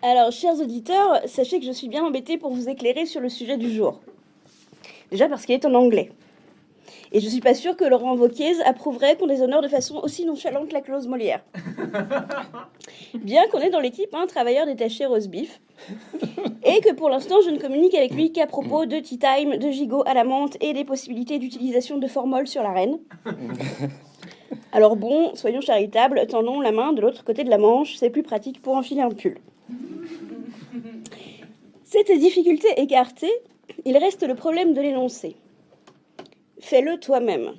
Alors, chers auditeurs, sachez que je suis bien embêtée pour vous éclairer sur le sujet du jour. Déjà parce qu'il est en anglais. Et je suis pas sûre que Laurent Wauquiez approuverait qu'on déshonore de façon aussi nonchalante la clause Molière. Bien qu'on ait dans l'équipe un travailleur détaché roast-beef, et que pour l'instant je ne communique avec lui qu'à propos de tea time, de gigot à la menthe et des possibilités d'utilisation de formol sur la reine. Alors bon, soyons charitables, tendons la main de l'autre côté de la Manche, c'est plus pratique pour enfiler un pull. Cette difficulté écartée, il reste le problème de l'énoncé. Fais-le toi-même.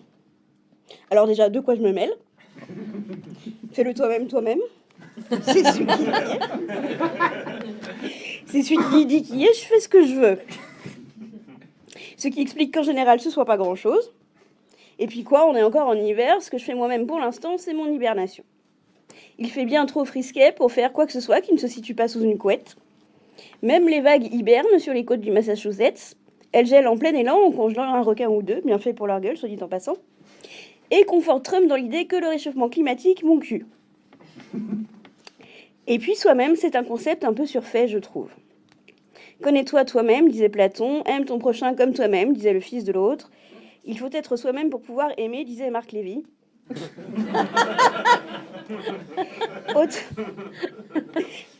Alors déjà, de quoi je me mêle? Fais-le toi-même. C'est celui qui y est. C'est celui qui dit qui est, je fais ce que je veux. Ce qui explique qu'en général, ce soit pas grand-chose. Et puis quoi, on est encore en hiver, ce que je fais moi-même pour l'instant, c'est mon hibernation. Il fait bien trop frisquet pour faire quoi que ce soit qui ne se situe pas sous une couette. Même les vagues hibernent sur les côtes du Massachusetts. Elles gèlent en plein élan en congelant un requin ou deux, bien fait pour leur gueule, soit dit en passant. Et confortent Trump dans l'idée que le réchauffement climatique, mon cul. Et puis soi-même, c'est un concept un peu surfait, je trouve. Connais-toi toi-même, disait Platon, aime ton prochain comme toi-même, disait le fils de l'autre. Il faut être soi-même pour pouvoir aimer, disait Marc Lévy.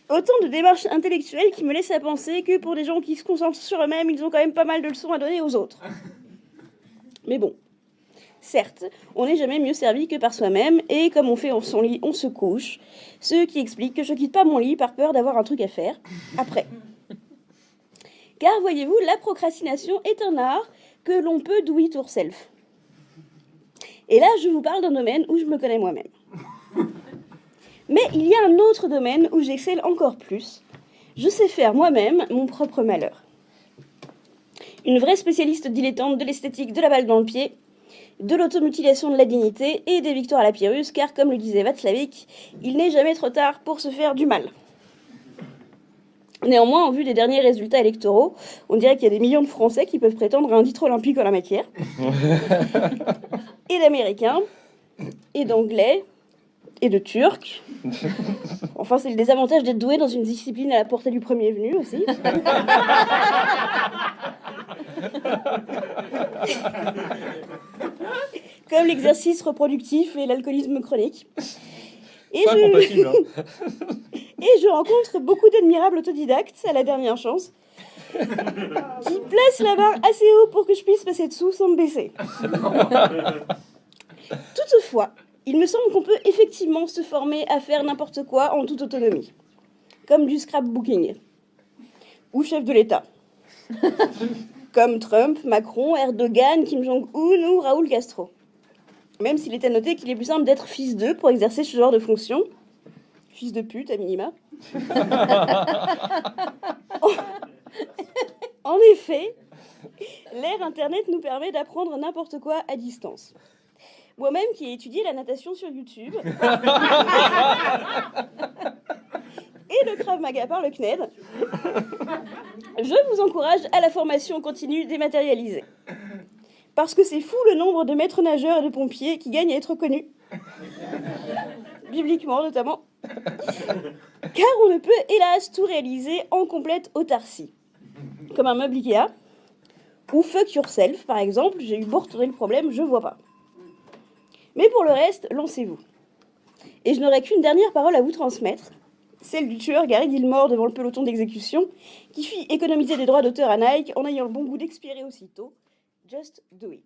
Autant de démarches intellectuelles qui me laissent à penser que pour des gens qui se concentrent sur eux-mêmes, ils ont quand même pas mal de leçons à donner aux autres. Mais bon, certes, on n'est jamais mieux servi que par soi-même, et comme on fait en son lit, on se couche, ce qui explique que je quitte pas mon lit par peur d'avoir un truc à faire après. Car voyez-vous, la procrastination est un art que l'on peut do it yourself. Et là, je vous parle d'un domaine où je me connais moi-même. Mais il y a un autre domaine où j'excelle encore plus. Je sais faire moi-même mon propre malheur. Une vraie spécialiste dilettante de l'esthétique de la balle dans le pied, de l'automutilation de la dignité et des victoires à la Pyrrhus, car comme le disait Václavic, il n'est jamais trop tard pour se faire du mal. Néanmoins, en vue des derniers résultats électoraux, on dirait qu'il y a des millions de Français qui peuvent prétendre à un titre olympique en la matière. Et d'Américains, et d'Anglais, et de Turcs. Enfin, c'est le désavantage d'être doué dans une discipline à la portée du premier venu aussi. Comme l'exercice reproductif et l'alcoolisme chronique. Et je rencontre beaucoup d'admirables autodidactes à la dernière chance qui placent la barre assez haut pour que je puisse passer dessous sans me baisser. Toutefois, il me semble qu'on peut effectivement se former à faire n'importe quoi en toute autonomie, comme du scrapbooking, ou chef de l'État, comme Trump, Macron, Erdogan, Kim Jong-un ou Raoul Castro. Même s'il est à noter qu'il est plus simple d'être fils d'eux pour exercer ce genre de fonction. Fils de pute, à minima. En effet, l'ère Internet nous permet d'apprendre n'importe quoi à distance. Moi-même qui ai étudié la natation sur YouTube, et le Krav Maga par le CNED, je vous encourage à la formation continue dématérialisée. Parce que c'est fou le nombre de maîtres nageurs et de pompiers qui gagnent à être connus. Bibliquement notamment. Car on ne peut hélas tout réaliser en complète autarcie. Comme un meuble Ikea. Ou fuck yourself par exemple, j'ai eu beau retourner le problème, je vois pas. Mais pour le reste, lancez-vous. Et je n'aurai qu'une dernière parole à vous transmettre. Celle du tueur Gary Gilmore devant le peloton d'exécution, qui fit économiser des droits d'auteur à Nike en ayant le bon goût d'expirer aussitôt. Just do it.